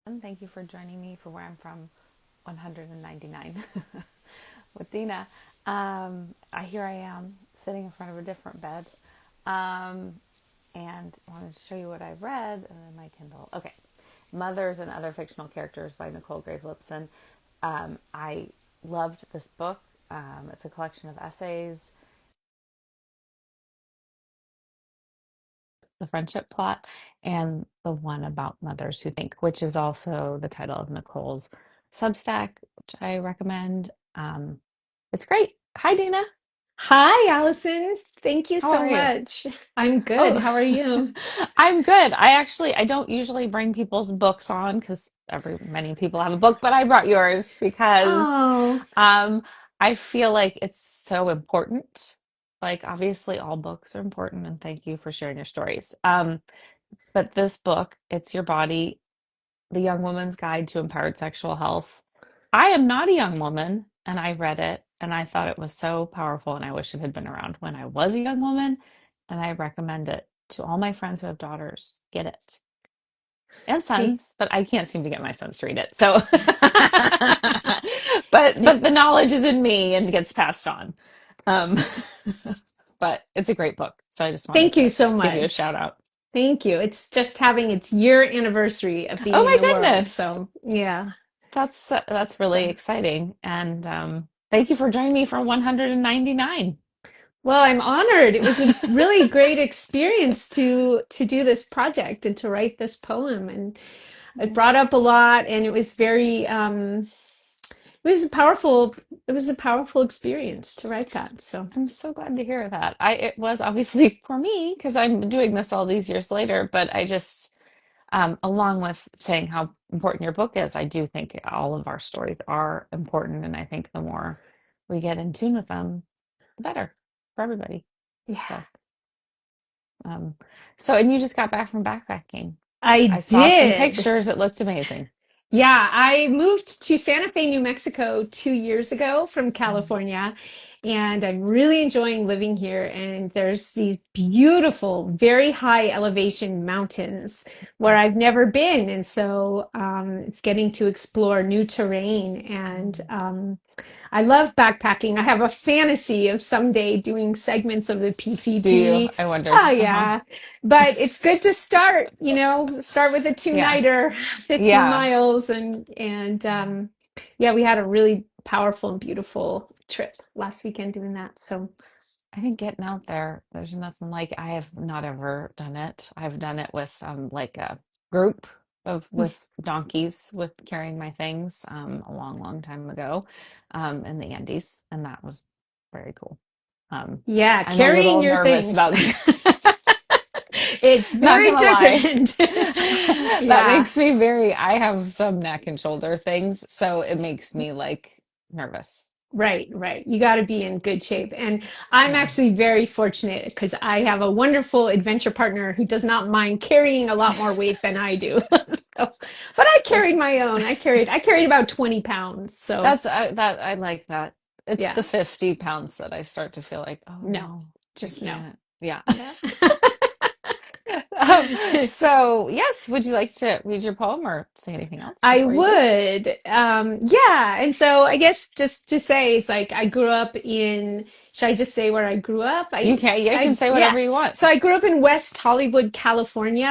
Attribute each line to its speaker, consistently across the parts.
Speaker 1: everyone. Thank you for joining me for Where I'm From 199 with Dena. Here I am sitting in front of a different bed um, and wanted to show you what I read in my Kindle. Okay, Mothers and Other Fictional Characters by Nicole Grave Lipson. I loved this book. It's a collection of essays, the friendship plot, and the one about mothers who think, which is also the title of Nicole's Substack, which I recommend. It's great. Hi, Dina.
Speaker 2: Hi, Allison. Thank you
Speaker 1: How
Speaker 2: so
Speaker 1: are you?
Speaker 2: much. I'm good.
Speaker 1: Oh,
Speaker 2: How are you?
Speaker 1: I'm good. I don't usually bring people's books on because every many people have a book, but I brought yours because
Speaker 2: Oh,
Speaker 1: um, I feel like it's so important. Like obviously all books are important, and thank you for sharing your stories. But this book, It's Your Body, The Young Woman's Guide to Empowered Sexual Health. I am not a young woman, and I read it and I thought it was so powerful, and I wish it had been around when I was a young woman. And I recommend it to all my friends who have daughters. Get it. And
Speaker 2: thank-
Speaker 1: sons, but I can't seem to get my sons to read it. So but the knowledge is in me and gets passed on. Um but it's a great book. So I just wanted
Speaker 2: thank you
Speaker 1: to
Speaker 2: so
Speaker 1: give you a shout
Speaker 2: much.
Speaker 1: out.
Speaker 2: Thank you. It's just having its year anniversary of
Speaker 1: Oh
Speaker 2: being in
Speaker 1: my
Speaker 2: the world.
Speaker 1: goodness.
Speaker 2: So, yeah.
Speaker 1: That's really
Speaker 2: So,
Speaker 1: exciting. And thank you for joining me for 199.
Speaker 2: well, I'm honored. It was a really great experience to do this project and to write this poem. And it brought up a lot, and it was very it was a powerful experience to write that. So,
Speaker 1: I'm so glad to hear that. It was obviously for me because I'm doing this all these years later, but I just along with saying how important your book is, I do think all of our stories are important, and I think the more we get in tune with them, the better for everybody.
Speaker 2: yeah.
Speaker 1: So, um, and you just got back from backpacking.
Speaker 2: I
Speaker 1: I saw some
Speaker 2: did.
Speaker 1: pictures. It looked amazing.
Speaker 2: Yeah, I moved to Santa Fe, New Mexico 2 years ago from
Speaker 1: Mm.
Speaker 2: California, and I'm really enjoying living here. And there's these beautiful, very high elevation mountains where I've never been. And so it's getting to explore new terrain. And
Speaker 1: Mm.
Speaker 2: I love backpacking. I have a fantasy of someday doing segments of the
Speaker 1: Do you?
Speaker 2: PCT.
Speaker 1: I wondered.
Speaker 2: Oh,
Speaker 1: Uh-huh.
Speaker 2: yeah. But it's good to start with a
Speaker 1: Yeah.
Speaker 2: two-nighter, 50
Speaker 1: Yeah.
Speaker 2: miles. Yeah, we had a really powerful and beautiful trip last weekend doing that. So,
Speaker 1: I think getting out there, there's nothing like I have not ever done it. I've done it with like a group of with donkeys with carrying my things a long, long time ago in the Andes, and that was very cool. Um
Speaker 2: yeah,
Speaker 1: I'm a
Speaker 2: carrying
Speaker 1: little
Speaker 2: your
Speaker 1: nervous
Speaker 2: things.
Speaker 1: about
Speaker 2: It's
Speaker 1: not
Speaker 2: very
Speaker 1: gonna lie.
Speaker 2: different.
Speaker 1: That
Speaker 2: Yeah.
Speaker 1: makes me very I have some neck and shoulder things, so it makes me like nervous.
Speaker 2: Right, right. You got to be in good shape. And I'm
Speaker 1: Yeah.
Speaker 2: actually very fortunate because I have a wonderful adventure partner who does not mind carrying a lot more weight than I do. So, but I
Speaker 1: That's
Speaker 2: carried my own. I carried about 20 pounds. So,
Speaker 1: that I like that. It's the
Speaker 2: yeah.
Speaker 1: 50 pounds that I start to feel like, oh
Speaker 2: No,
Speaker 1: no, I
Speaker 2: just no.
Speaker 1: can't. Yeah.
Speaker 2: Yeah.
Speaker 1: So yes, would you like to read your poem or say anything else
Speaker 2: I
Speaker 1: before you do?
Speaker 2: would. Yeah. And so I guess just to say, it's like I grew up in, should I just say where I grew up?
Speaker 1: Yeah, you can say
Speaker 2: Yeah.
Speaker 1: whatever you want.
Speaker 2: So I grew up in West Hollywood, California.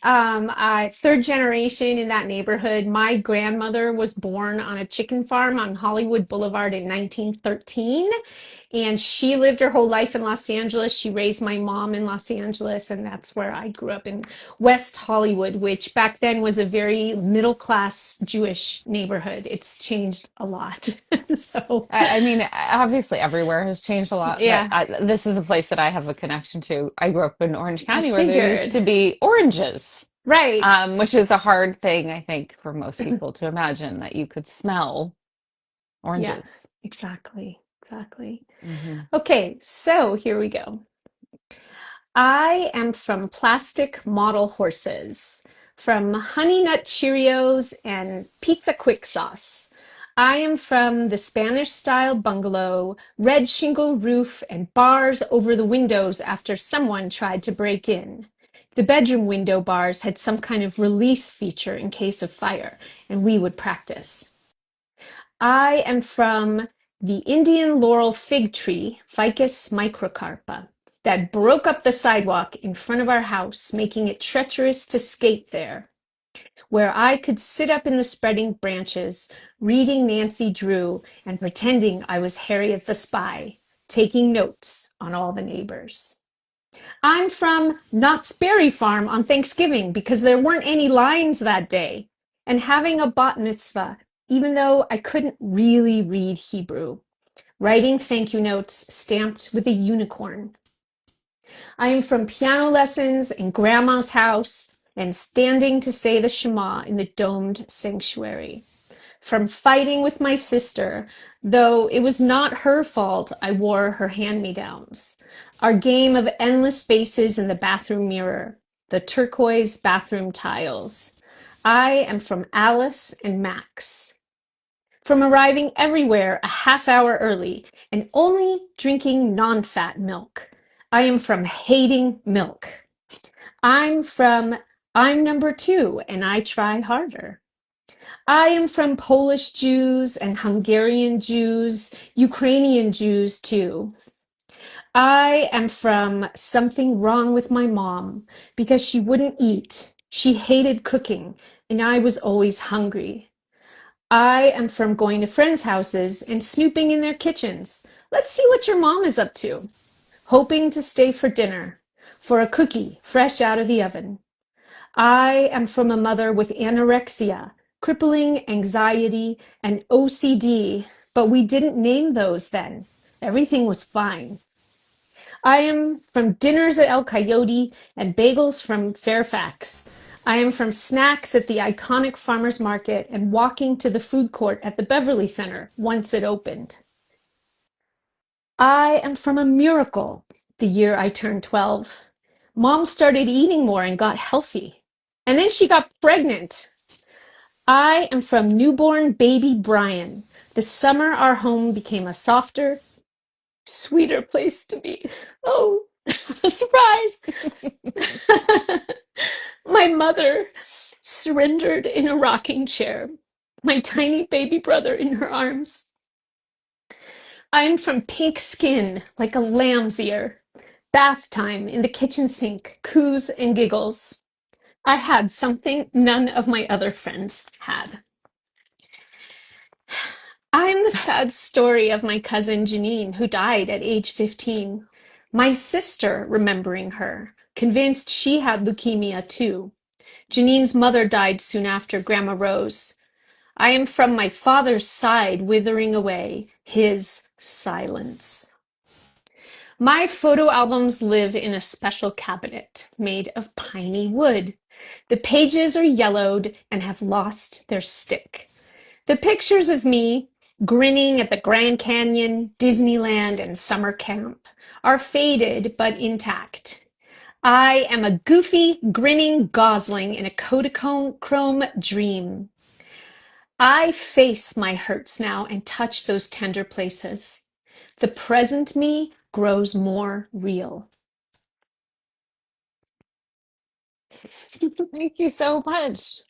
Speaker 1: Yeah.
Speaker 2: Third generation in that neighborhood. My grandmother was born on a chicken farm on Hollywood Boulevard in 1913. And she lived her whole life in Los Angeles. She raised my mom in Los Angeles, and that's where I grew up in West Hollywood, which back then was a very middle class Jewish neighborhood. It's changed a lot. So,
Speaker 1: I mean, obviously everywhere has changed a lot, but
Speaker 2: yeah,
Speaker 1: this is a place that I have a connection to. I grew up in Orange
Speaker 2: I
Speaker 1: County where there used
Speaker 2: figured.
Speaker 1: to be oranges,
Speaker 2: Right.
Speaker 1: which is a hard thing, I think, for most people to imagine that you could smell
Speaker 2: Yeah,
Speaker 1: oranges.
Speaker 2: exactly. Exactly.
Speaker 1: Hmm.
Speaker 2: Okay, so here we go. I am from plastic model horses, from Honey Nut Cheerios and Pizza Quick Sauce. I am from the Spanish style bungalow, red shingle roof, and bars over the windows after someone tried to break in. The bedroom window bars had some kind of release feature in case of fire, and we would practice. I am from the Indian Laurel Fig tree, ficus microcarpa, that broke up the sidewalk in front of our house, making it treacherous to skate there, where I could sit up in the spreading branches, reading Nancy Drew and pretending I was Harriot the Spy, taking notes on all the neighbors. I'm from Knott's Berry Farm on Thanksgiving because there weren't any lines that day, and having a Bat Mitzvah, even though I couldn't really read Hebrew, writing thank you notes stamped with a unicorn. I am from piano lessons in Grandma's house and standing to say the Shema in the domed sanctuary. From fighting with my sister, though it was not her fault I wore her hand-me-downs. Our game of endless spaces in the bathroom mirror, the turquoise bathroom tiles. I am from Alice and Max. From arriving everywhere a half hour early and only drinking non-fat milk. I am from hating milk. I'm from I'm number 2 and I try harder. I am from Polish Jews and Hungarian Jews, Ukrainian Jews too. I am from something wrong with my mom because she wouldn't eat. She hated cooking and I was always hungry. I am from going to friends' houses and snooping in their kitchens. Let's see what your mom is up to. Hoping to stay for dinner, for a cookie fresh out of the oven. I am from a mother with anorexia, crippling anxiety, and OCD, but we didn't name those then. Everything was fine. I am from dinners at El Coyote and bagels from Fairfax. I am from snacks at the iconic farmers market and walking to the food court at the Beverly Center once it opened. I am from a miracle the year I turned 12. Mom started eating more and got healthy. And then she got pregnant. I am from newborn baby Brian. The summer our home became a softer, sweeter place to be. Oh, surprise! My mother surrendered in a rocking chair, my tiny baby brother in her arms. I'm from pink skin like a lamb's ear. Bath time in the kitchen sink, coos and giggles. I had something none of my other friends had. I am the sad story of my cousin Janine, who died at age 15. My sister remembering her, convinced she had leukemia too. Janine's mother died soon after Grandma Rose. I am from my father's side withering away, his silence. My photo albums live in a special cabinet made of piney wood. The pages are yellowed and have lost their stick. The pictures of me grinning at the Grand Canyon, Disneyland, and summer camp are faded but intact. I am a goofy, grinning gosling in a Kodachrome dream. I face my hurts now and touch those tender places. The present me grows more real.
Speaker 1: Thank you so much.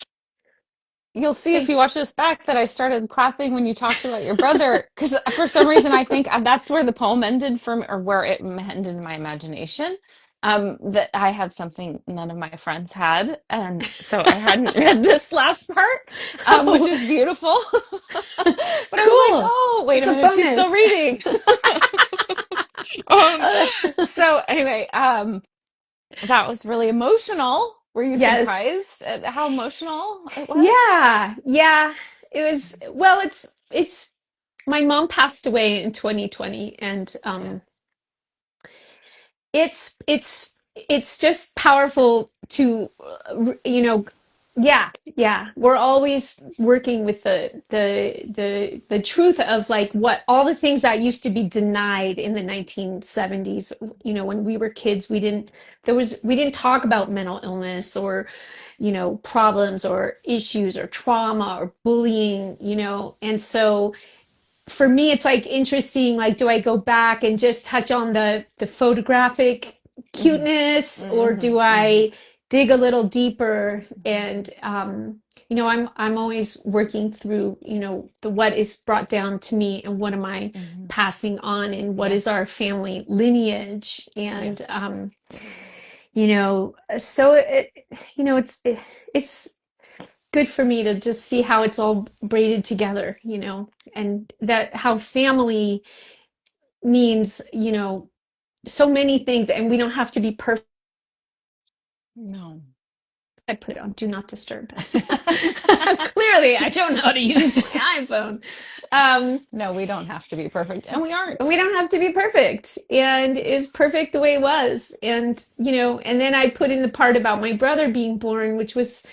Speaker 1: You'll see if
Speaker 2: Thank
Speaker 1: you watch this back that I started clapping when you talked about your brother, because for some reason I think that's where the poem ended from, or where it ended in my imagination. That I have something none of my friends had, and so I hadn't read this last part, which
Speaker 2: Oh,
Speaker 1: is beautiful. But I was like,
Speaker 2: cool.
Speaker 1: oh, wait
Speaker 2: It's
Speaker 1: a
Speaker 2: a
Speaker 1: minute, she's still
Speaker 2: bonus.
Speaker 1: reading. Um,
Speaker 2: Uh,
Speaker 1: so anyway, that was really emotional. Were you
Speaker 2: yes.
Speaker 1: surprised at how emotional it was?
Speaker 2: Yeah. Yeah. It was, well, it's, my mom passed away in 2020 and
Speaker 1: Yeah.
Speaker 2: it's just powerful to yeah, yeah, we're always working with the truth of like what all the things that used to be denied in the 1970s. When we were kids, we didn't talk about mental illness or problems or issues or trauma or bullying, and so for me it's like interesting, like do I go back and just touch on the photographic
Speaker 1: Hmm.
Speaker 2: cuteness, or
Speaker 1: Hmm.
Speaker 2: do
Speaker 1: Hmm.
Speaker 2: I dig a little deeper
Speaker 1: Mhm.
Speaker 2: and I'm always working through, the what is brought down to me and what am I
Speaker 1: Mhm.
Speaker 2: passing on and what
Speaker 1: Yeah.
Speaker 2: is our family lineage
Speaker 1: Yeah.
Speaker 2: and so it's good for me to just see how it's all braided together, and that how family means, so many things and we don't have to be perfect.
Speaker 1: No.
Speaker 2: I put it on do not disturb. Clearly, I don't know how to use my iPhone. Um,
Speaker 1: No, we don't have to be perfect, and we
Speaker 2: we
Speaker 1: aren't.
Speaker 2: don't have to be perfect, and is perfect the way it was. And and then I put in the part about my brother being born, which was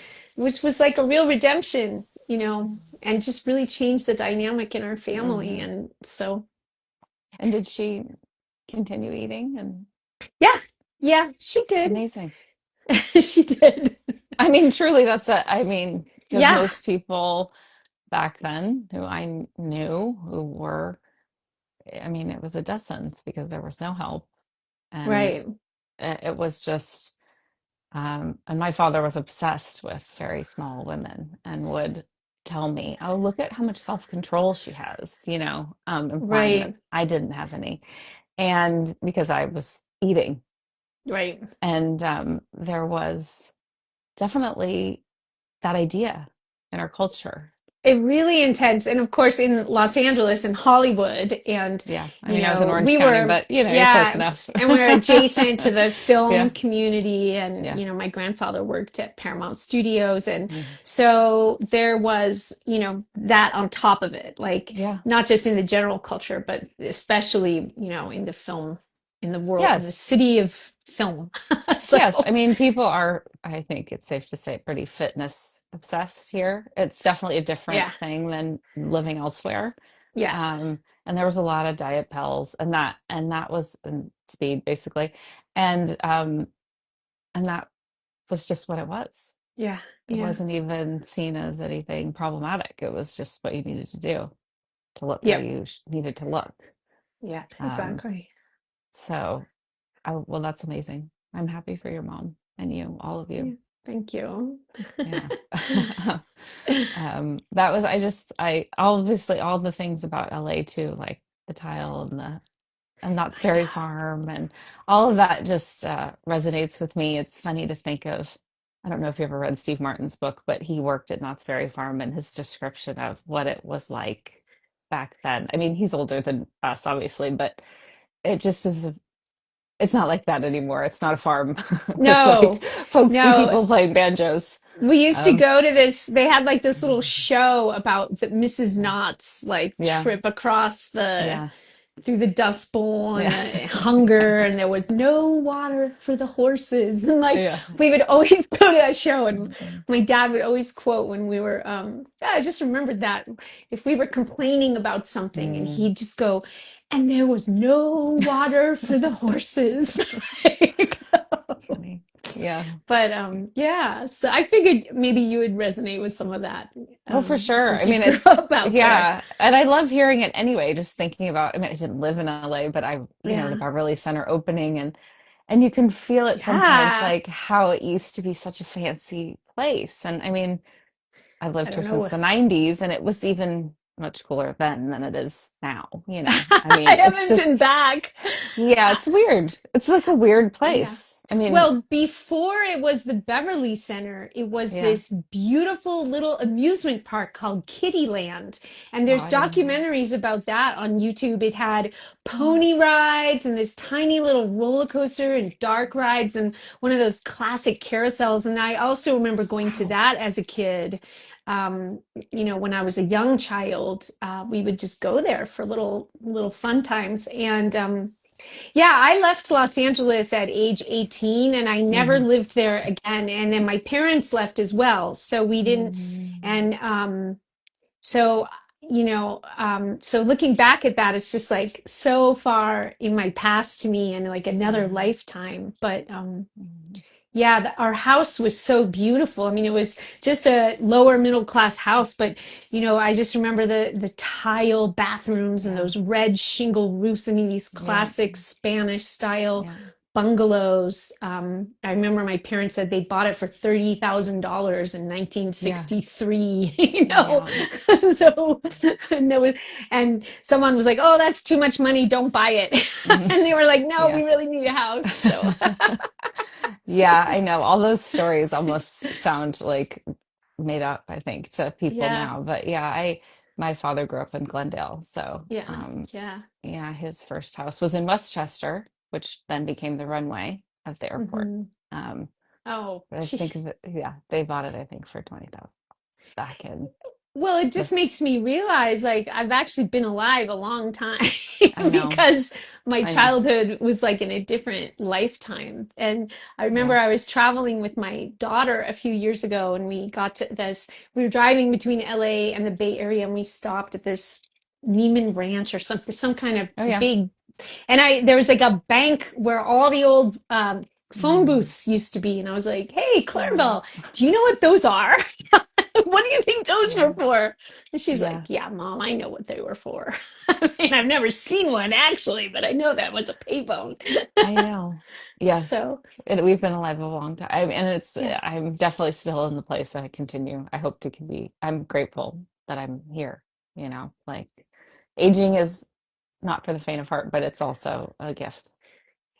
Speaker 2: like a real redemption, and just really changed the dynamic in our family.
Speaker 1: Hmm.
Speaker 2: And so,
Speaker 1: And did she continue eating? And
Speaker 2: yeah, yeah, she
Speaker 1: it's
Speaker 2: did.
Speaker 1: amazing.
Speaker 2: She did.
Speaker 1: I mean, truly, I mean, because
Speaker 2: Yeah,
Speaker 1: most people back then who I knew who were, I mean, it was a death sentence because there was no help. And
Speaker 2: right,
Speaker 1: it was just, and my father was obsessed with very small women and would tell me, "Oh, look at how much self-control she has," implying that
Speaker 2: right,
Speaker 1: I didn't have any. And because I was eating.
Speaker 2: right.
Speaker 1: And there was definitely that idea in our culture.
Speaker 2: It really intense. And of course, in Los Angeles and Hollywood, and,
Speaker 1: Yeah. I mean, I was in Orange
Speaker 2: we
Speaker 1: County,
Speaker 2: were,
Speaker 1: but you're close
Speaker 2: yeah,
Speaker 1: enough.
Speaker 2: and we're adjacent to the film
Speaker 1: Yeah.
Speaker 2: community. And,
Speaker 1: Yeah.
Speaker 2: my grandfather worked at Paramount Studios. And
Speaker 1: Mhm.
Speaker 2: so there was, that on top of it, like
Speaker 1: Yeah.
Speaker 2: not just in the general culture, but especially, in the film, in the world, in the
Speaker 1: Yes.
Speaker 2: city of film.
Speaker 1: Yes. I
Speaker 2: So,
Speaker 1: mean, people are, I think it's safe to say, pretty fitness obsessed here. It's definitely a different
Speaker 2: yeah,
Speaker 1: thing than living elsewhere.
Speaker 2: yeah,
Speaker 1: And there was a lot of diet pills and that was and speed basically. And and that was just what it was.
Speaker 2: yeah,
Speaker 1: It
Speaker 2: yeah,
Speaker 1: wasn't even seen as anything problematic. It was just what you needed to do to look how
Speaker 2: yep,
Speaker 1: you needed to look.
Speaker 2: yeah,
Speaker 1: Um,
Speaker 2: exactly.
Speaker 1: so, well, that's amazing. I'm happy for your mom and you, all of
Speaker 2: Yeah,
Speaker 1: you.
Speaker 2: thank you.
Speaker 1: Yeah. That was, I obviously all the things about LA too, like the tile and Knott's
Speaker 2: I
Speaker 1: Berry
Speaker 2: know.
Speaker 1: Farm and all of that just resonates with me. It's funny to think of. I don't know if you ever read Steve Martin's book, but he worked at Knott's Berry Farm and his description of what it was like back then. I mean, he's older than us, obviously, but it just is. It's not like that anymore. It's not a farm with like
Speaker 2: No,
Speaker 1: folks and
Speaker 2: no.
Speaker 1: people playing banjos.
Speaker 2: We used to
Speaker 1: Um,
Speaker 2: go to this, they had like this little show about the Mrs.
Speaker 1: yeah,
Speaker 2: Knott's like
Speaker 1: yeah,
Speaker 2: trip across the
Speaker 1: yeah,
Speaker 2: through the Dust Bowl and
Speaker 1: yeah,
Speaker 2: the hunger, and there was no water for the horses. And like
Speaker 1: yeah.
Speaker 2: we would always go to that show, and
Speaker 1: Mhm.
Speaker 2: my dad would always quote when we were yeah, I just remembered that if we were complaining about something and
Speaker 1: Mm.
Speaker 2: he'd just go, and there was no water for the horses.
Speaker 1: It's funny. Yeah.
Speaker 2: But yeah, so I figured maybe you would resonate with some of that,
Speaker 1: Oh, for sure. I
Speaker 2: since you
Speaker 1: mean,
Speaker 2: grew
Speaker 1: it's,
Speaker 2: up out there.
Speaker 1: yeah. And I love hearing it anyway, just thinking about, I mean, I didn't live in LA, but the
Speaker 2: Yeah.
Speaker 1: Beverly Center opening and you can feel it sometimes
Speaker 2: Yeah.
Speaker 1: like how it used to be such a fancy place. And I mean, I've
Speaker 2: I
Speaker 1: lived here
Speaker 2: don't know.
Speaker 1: since the 90s and it was even much cooler then than it is now. I
Speaker 2: I
Speaker 1: mean, it's
Speaker 2: haven't been
Speaker 1: just,
Speaker 2: back.
Speaker 1: yeah,
Speaker 2: Uh,
Speaker 1: it's weird. It's like a weird
Speaker 2: yeah.
Speaker 1: place. I mean,
Speaker 2: Well, before it was the Beverly Center, it was
Speaker 1: yeah.
Speaker 2: this beautiful little amusement park called Kittyland. And
Speaker 1: Oh,
Speaker 2: there's
Speaker 1: I didn't know.
Speaker 2: documentaries about that on YouTube. It had
Speaker 1: Oh,
Speaker 2: pony rides and this tiny little roller coaster and dark rides and one of those classic carousels. And I also remember going to
Speaker 1: wow.
Speaker 2: that as a kid. Um, when I was a young child, we would just go there for little fun times. And yeah, I left Los Angeles at age 18 and I never
Speaker 1: Hmm.
Speaker 2: lived there again. And then my parents left as well. So we didn't,
Speaker 1: Hmm.
Speaker 2: and so, so looking back at that, it's just like so far in my past to me and like another
Speaker 1: Yeah.
Speaker 2: lifetime. But
Speaker 1: Mhm.
Speaker 2: yeah, our house was so beautiful. I mean, it was just a lower middle class house, but I just remember the tile bathrooms and
Speaker 1: Yeah.
Speaker 2: those red shingle roofs. I mean, these
Speaker 1: Yeah.
Speaker 2: classic Spanish style
Speaker 1: Yeah.
Speaker 2: bungalows. I remember my parents said they bought it for $30,000 in
Speaker 1: Yeah.
Speaker 2: 1963, you know.
Speaker 1: Yeah.
Speaker 2: So, and there was, and someone was like, "Oh, that's too much money. Don't buy it."
Speaker 1: Mhm.
Speaker 2: And they were like, "No,
Speaker 1: Yeah.
Speaker 2: we really need a house." So,
Speaker 1: Yeah, I know. All those stories almost sound like made up, I think, to people
Speaker 2: yeah,
Speaker 1: now. But yeah, my father grew up in Glendale, so
Speaker 2: yeah, yeah.
Speaker 1: yeah, his first house was in Westchester, which then became the runway of the airport.
Speaker 2: Hmm.
Speaker 1: Um,
Speaker 2: Oh,
Speaker 1: but I think that, yeah, they bought it, I think, for 20,000 back in
Speaker 2: well, it
Speaker 1: the,
Speaker 2: just makes me realize like I've actually been alive a long time
Speaker 1: I know,
Speaker 2: because my
Speaker 1: I know.
Speaker 2: childhood was like in a different lifetime. And I remember
Speaker 1: Yeah.
Speaker 2: I was traveling with my daughter a few years ago and we got to this, we were driving between LA and the Bay Area and we stopped at this Neiman Ranch or something, some kind
Speaker 1: Oh
Speaker 2: of
Speaker 1: yeah.
Speaker 2: big, and there was like a bank where all the old phone
Speaker 1: Mm,
Speaker 2: booths used to be. And I was like, "Hey,
Speaker 1: oh,
Speaker 2: Clarabelle, do you know what those are?" What do you think those
Speaker 1: yeah.
Speaker 2: were for? And she's like,
Speaker 1: Yeah.
Speaker 2: yeah, Mom, I know what they were for. I mean, I've never seen one actually, but I know that was a payphone.
Speaker 1: I know. Yeah.
Speaker 2: So,
Speaker 1: We've been alive a long time, and
Speaker 2: yeah.
Speaker 1: I'm definitely still in the place I continue. I hope to can be. I'm grateful that I'm here. Like aging is not for the faint of heart, but it's also a gift.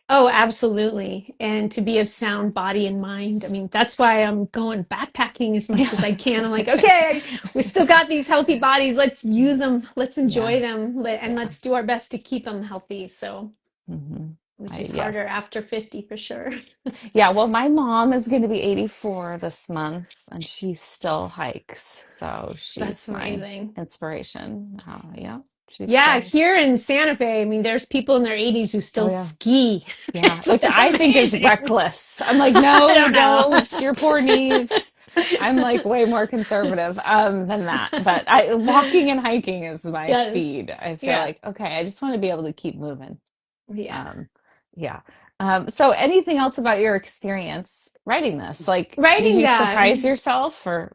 Speaker 2: Oh, absolutely. And to be of sound body and mind. I mean, that's why I'm going backpacking as much as I can. I'm like, okay, we still got these healthy bodies. Let's use them. Let's
Speaker 1: Yeah,
Speaker 2: enjoy them. And
Speaker 1: yeah.
Speaker 2: let's do our best to keep them healthy. So,
Speaker 1: Hmm.
Speaker 2: which is harder
Speaker 1: Yes.
Speaker 2: after 50 for sure.
Speaker 1: Yeah, well, my mom is going to be 84 this month, and she still hikes. So
Speaker 2: That's
Speaker 1: she's my
Speaker 2: amazing.
Speaker 1: inspiration. Yeah, she's
Speaker 2: Yeah,
Speaker 1: still.
Speaker 2: here in Santa Fe, I mean, there's people in their 80s who
Speaker 1: Oh
Speaker 2: still
Speaker 1: yeah.
Speaker 2: ski.
Speaker 1: Yeah,
Speaker 2: So
Speaker 1: which
Speaker 2: it's
Speaker 1: I think is
Speaker 2: amazing.
Speaker 1: reckless. I'm like,
Speaker 2: I
Speaker 1: no,
Speaker 2: don't know.
Speaker 1: don't, your poor knees. I'm like way more conservative than that. But walking and hiking is my
Speaker 2: Yes.
Speaker 1: speed. I feel
Speaker 2: Yeah.
Speaker 1: like, okay, I just want to be able to keep moving.
Speaker 2: Yeah.
Speaker 1: Um, yeah. So anything else about your experience writing this? Like, did
Speaker 2: Writing
Speaker 1: you
Speaker 2: that.
Speaker 1: surprise yourself or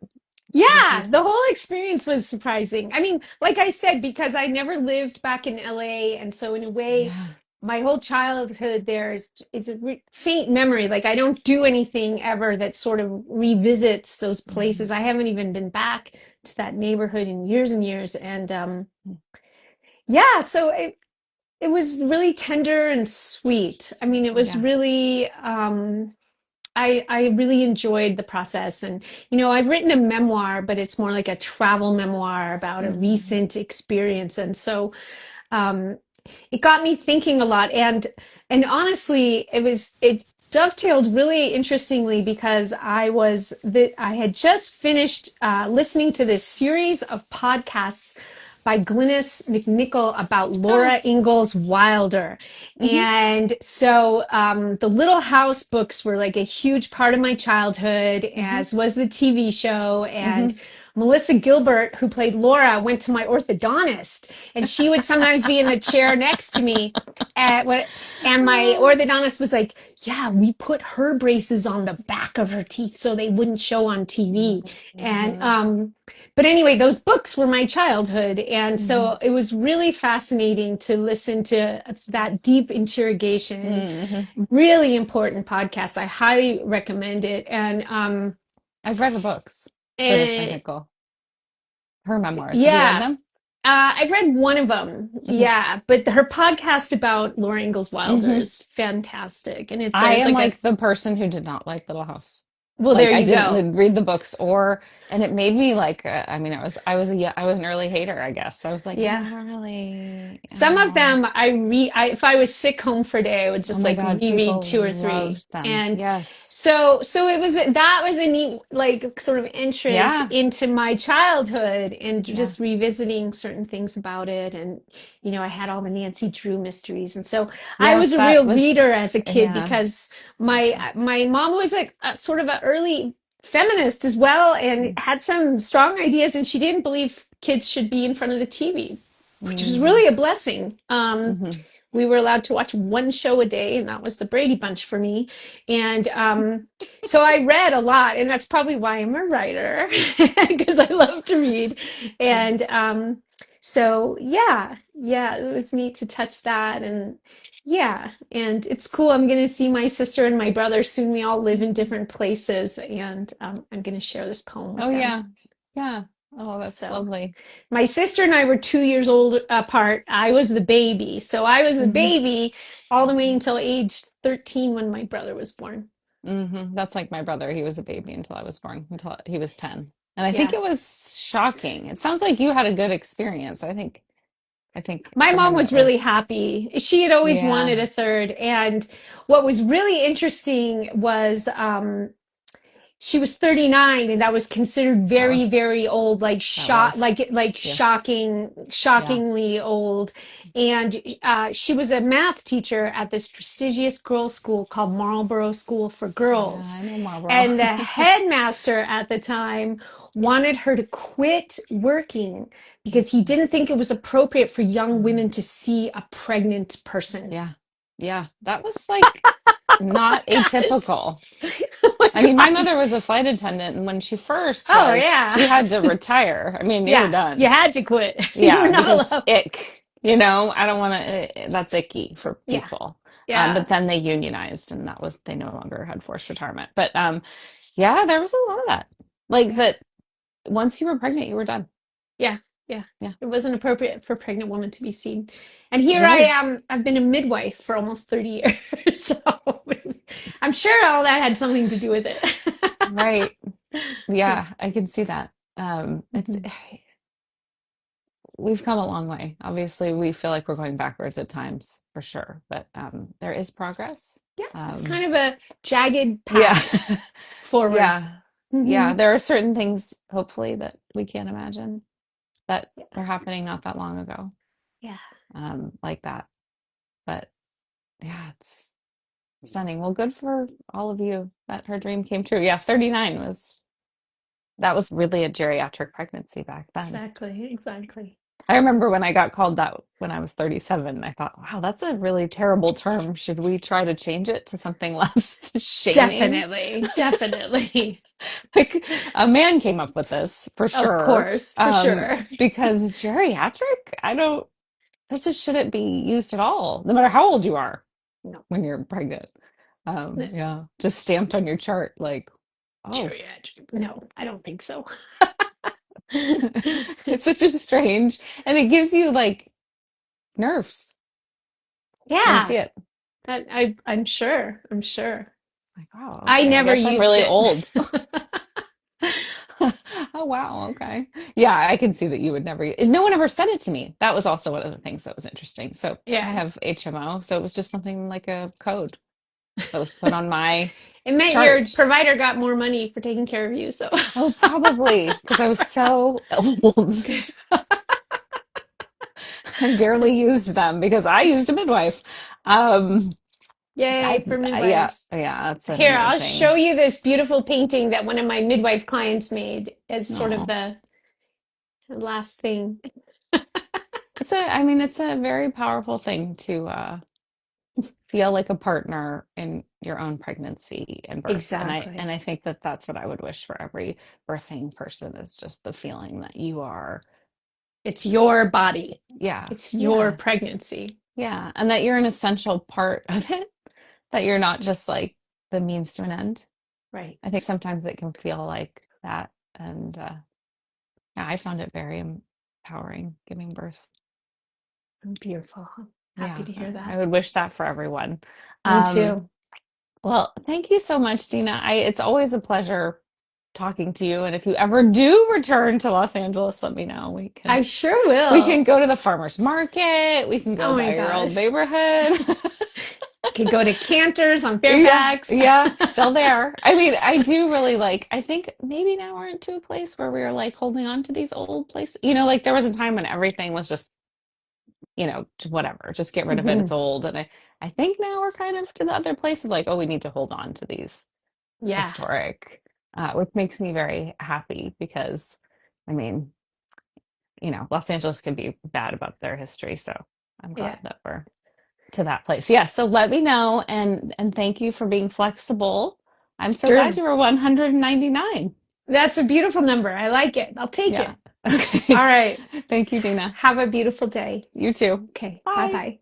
Speaker 1: did you?
Speaker 2: Yeah, the whole experience was surprising. I mean, like I said, because I never lived back in LA, and so in a way,
Speaker 1: Yeah.
Speaker 2: my whole childhood there's it's a faint memory. Like I don't do anything ever that sort of revisits those places.
Speaker 1: Mhm.
Speaker 2: I haven't even been back to that neighborhood in years and years. And yeah, so it was really tender and sweet. I mean, it was
Speaker 1: Yeah.
Speaker 2: really I really enjoyed the process. And I've written a memoir, but it's more like a travel memoir about a
Speaker 1: Mhm.
Speaker 2: recent experience. And so um it got me thinking a lot. And honestly, it dovetailed really interestingly because I had just finished listening to this series of podcasts by Glynis McNichol about
Speaker 1: Oh.
Speaker 2: Laura Ingalls Wilder.
Speaker 1: Hmm.
Speaker 2: And so the Little House books were like a huge part of my childhood,
Speaker 1: Hmm.
Speaker 2: as was the TV show. And
Speaker 1: Hmm.
Speaker 2: Melissa Gilbert, who played Laura, went to my orthodontist, and she would sometimes be in the chair next to me. And my orthodontist was like, "Yeah, we put her braces on the back of her teeth so they wouldn't show on TV." And
Speaker 1: Hmm.
Speaker 2: but anyway, those books were my childhood, and
Speaker 1: Hmm.
Speaker 2: so it was really fascinating to listen to that deep interrogation.
Speaker 1: Hmm.
Speaker 2: Really important podcast. I highly recommend it.
Speaker 1: I've read her books, Glennis
Speaker 2: And
Speaker 1: McNichol, her memoirs. Have you read
Speaker 2: yeah,
Speaker 1: them?
Speaker 2: I've read one of them.
Speaker 1: Hmm.
Speaker 2: Yeah, but her podcast about Laura Ingalls Wilder
Speaker 1: Hmm.
Speaker 2: is fantastic, and
Speaker 1: I
Speaker 2: there's
Speaker 1: am
Speaker 2: like a
Speaker 1: like the person who did not like Little House.
Speaker 2: well,
Speaker 1: Like
Speaker 2: there
Speaker 1: I
Speaker 2: you go.
Speaker 1: didn't read the books and it made me like, I mean, I was an early hater, I guess. I was like, yeah,
Speaker 2: Yeah.
Speaker 1: I don't really,
Speaker 2: Some of them if I was sick home for a day, I would
Speaker 1: oh
Speaker 2: just
Speaker 1: my
Speaker 2: like
Speaker 1: God,
Speaker 2: reread
Speaker 1: people
Speaker 2: two or three.
Speaker 1: loved them.
Speaker 2: And
Speaker 1: Yes.
Speaker 2: so that was a neat, like, sort of entrance
Speaker 1: Yeah.
Speaker 2: into my childhood and
Speaker 1: Yeah.
Speaker 2: just revisiting certain things about it. And, I had all the Nancy Drew mysteries. And so I was
Speaker 1: Yes,
Speaker 2: a
Speaker 1: that
Speaker 2: real
Speaker 1: was,
Speaker 2: reader as a kid
Speaker 1: yeah.
Speaker 2: because
Speaker 1: Me too.
Speaker 2: my mom was a sort of an early feminist as well and had some strong ideas, and she didn't believe kids should be in front of the TV, which was
Speaker 1: Mm-hmm.
Speaker 2: really a blessing.
Speaker 1: Mm-hmm.
Speaker 2: We were allowed to watch one show a day, and that was the Brady Bunch for me. And so I read a lot, and that's probably why I'm a writer because I love to read.
Speaker 1: Yeah.
Speaker 2: And So yeah, it was neat to touch that, and yeah, and it's cool. I'm gonna see my sister and my brother soon. We all live in different places, and I'm gonna share this poem
Speaker 1: Oh
Speaker 2: with them.
Speaker 1: yeah. Yeah. Oh, that's
Speaker 2: So
Speaker 1: lovely.
Speaker 2: my sister and I were 2 years old apart. I was the baby, so I was the
Speaker 1: Hmm.
Speaker 2: baby all the way until age 13 when my brother was born.
Speaker 1: That's like my brother. He was a baby until I was born, until he was 10. And I think
Speaker 2: Yeah.
Speaker 1: it was shocking. It sounds like you had a good experience. I think
Speaker 2: My
Speaker 1: for
Speaker 2: mom
Speaker 1: him it
Speaker 2: was really
Speaker 1: was,
Speaker 2: happy. She had always wanted
Speaker 1: yeah,
Speaker 2: a third. And what was really interesting was she was 39 and that was considered
Speaker 1: that
Speaker 2: very,
Speaker 1: was
Speaker 2: very old, like
Speaker 1: that was. Yes. Yeah.
Speaker 2: shockingly old. And she was a math teacher at this prestigious girls' school called Marlborough School for
Speaker 1: Yeah,
Speaker 2: Girls.
Speaker 1: I know Marlboro.
Speaker 2: And the headmaster at the time wanted her to quit working because he didn't think it was appropriate for young women to see a pregnant person.
Speaker 1: Yeah. Yeah. That was like not
Speaker 2: Gosh.
Speaker 1: atypical.
Speaker 2: Oh my
Speaker 1: I mean, my
Speaker 2: gosh.
Speaker 1: mother was a flight attendant, and when she first
Speaker 2: Oh
Speaker 1: was,
Speaker 2: yeah.
Speaker 1: you had to retire. I mean, you were
Speaker 2: Yeah. You
Speaker 1: done.
Speaker 2: had to quit. You were
Speaker 1: Yeah,
Speaker 2: not
Speaker 1: because
Speaker 2: allowed.
Speaker 1: I don't want to, that's icky for
Speaker 2: Yeah.
Speaker 1: people. But
Speaker 2: Yeah.
Speaker 1: then they unionized and they no longer had forced retirement. But yeah, there was a lot of that. Like
Speaker 2: Yeah.
Speaker 1: that once you were pregnant, you were done.
Speaker 2: Yeah. Yeah.
Speaker 1: Yeah.
Speaker 2: It wasn't appropriate for a pregnant woman to be seen. And here I
Speaker 1: Right.
Speaker 2: am. I've been a midwife for almost 30 years. So I'm sure all that had something to do with it.
Speaker 1: Right. Yeah, I can see that. It's
Speaker 2: Mhm.
Speaker 1: we've come a long way. Obviously, we feel like we're going backwards at times for sure, but there is progress.
Speaker 2: Yeah. It's
Speaker 1: Um,
Speaker 2: kind of a jagged
Speaker 1: yeah.
Speaker 2: path forward.
Speaker 1: Yeah.
Speaker 2: Hmm.
Speaker 1: Yeah, there are certain things hopefully that we can't imagine that
Speaker 2: Yeah.
Speaker 1: were happening not that long ago,
Speaker 2: Yeah.
Speaker 1: like that. But yeah, it's stunning. Well, good for all of you that her dream came true. Yeah, 39 that was really a geriatric pregnancy back then.
Speaker 2: Exactly. Exactly.
Speaker 1: I remember when I got called that when I was 37, I thought, wow, that's a really terrible term. Should we try to change it to something less shaming?
Speaker 2: Definitely. Definitely.
Speaker 1: Like a man came up with this for
Speaker 2: Of
Speaker 1: sure.
Speaker 2: course. For sure.
Speaker 1: Because geriatric, I don't, that just shouldn't be used at all, no matter how old you are
Speaker 2: No.
Speaker 1: when you're pregnant. Yeah, just stamped on your chart, like, oh,
Speaker 2: Geriatric. No, I don't think so.
Speaker 1: it's such a strange, and it gives you like nerves when you see
Speaker 2: Yeah,
Speaker 1: it.
Speaker 2: I'm sure. I'm sure.
Speaker 1: Like, oh,
Speaker 2: I
Speaker 1: okay, I
Speaker 2: never
Speaker 1: guess I'm
Speaker 2: used
Speaker 1: really
Speaker 2: it.
Speaker 1: old. Oh, wow, okay. Yeah, I can see that you would never, no one ever said it to me. That was also one of the things that was interesting. So I
Speaker 2: Yeah.
Speaker 1: have HMO, so it was just something like a code that was put on my
Speaker 2: It meant your
Speaker 1: chart.
Speaker 2: provider got more money for taking care of you, so.
Speaker 1: Oh, probably because I was so old. I barely used them because I used a midwife. Um,
Speaker 2: Yay for
Speaker 1: yeah,
Speaker 2: midwives.
Speaker 1: yeah, it's an
Speaker 2: Here, I'll show
Speaker 1: amazing.
Speaker 2: you this beautiful painting that one of my midwife clients made as sort of
Speaker 1: No,
Speaker 2: the last thing.
Speaker 1: I mean, it's a very powerful thing to feel like a partner in your own pregnancy and birth. And
Speaker 2: Exactly.
Speaker 1: I think that that's what I would wish for every birthing person is just the feeling that you are,
Speaker 2: It's your body.
Speaker 1: yeah,
Speaker 2: It's your
Speaker 1: yeah,
Speaker 2: pregnancy.
Speaker 1: yeah, and that you're an essential part of it, that you're not just like the means to an end.
Speaker 2: Right.
Speaker 1: I think sometimes it can feel like that, and yeah, I found it very empowering giving birth.
Speaker 2: Beautiful. Happy
Speaker 1: Yeah,
Speaker 2: to hear
Speaker 1: I
Speaker 2: that.
Speaker 1: would wish that for everyone.
Speaker 2: Me
Speaker 1: Um,
Speaker 2: too.
Speaker 1: Well, thank you so much, Dina. It's always a pleasure talking to you. And if you ever do return to Los Angeles, let me know.
Speaker 2: I sure
Speaker 1: We can
Speaker 2: will.
Speaker 1: go to the farmers market. We can go
Speaker 2: Oh my
Speaker 1: by your old
Speaker 2: gosh.
Speaker 1: neighborhood.
Speaker 2: Could go to Cantor's on
Speaker 1: Yeah,
Speaker 2: Fairfax.
Speaker 1: yeah, still there. I mean, I do really like, I think maybe now we're into a place where we're like holding on to these old places. Like there was a time when everything was just, whatever, just get rid of it. It's
Speaker 2: Mhm.
Speaker 1: old. And I think now we're kind of to the other place of like, oh, we need to hold on to these
Speaker 2: Yeah,
Speaker 1: historic, which makes me very happy because, I mean, Los Angeles can be bad about their history. So I'm glad
Speaker 2: yeah.
Speaker 1: that we're to that place. Yeah. So let me know and thank you for being flexible. I'm so glad
Speaker 2: Sure.
Speaker 1: you were 199.
Speaker 2: That's a beautiful number. I like it. I'll take
Speaker 1: Yeah.
Speaker 2: it. All
Speaker 1: Okay.
Speaker 2: right.
Speaker 1: Thank you, Dina.
Speaker 2: Have a beautiful day.
Speaker 1: You too.
Speaker 2: Okay. Bye
Speaker 1: Bye.
Speaker 2: bye.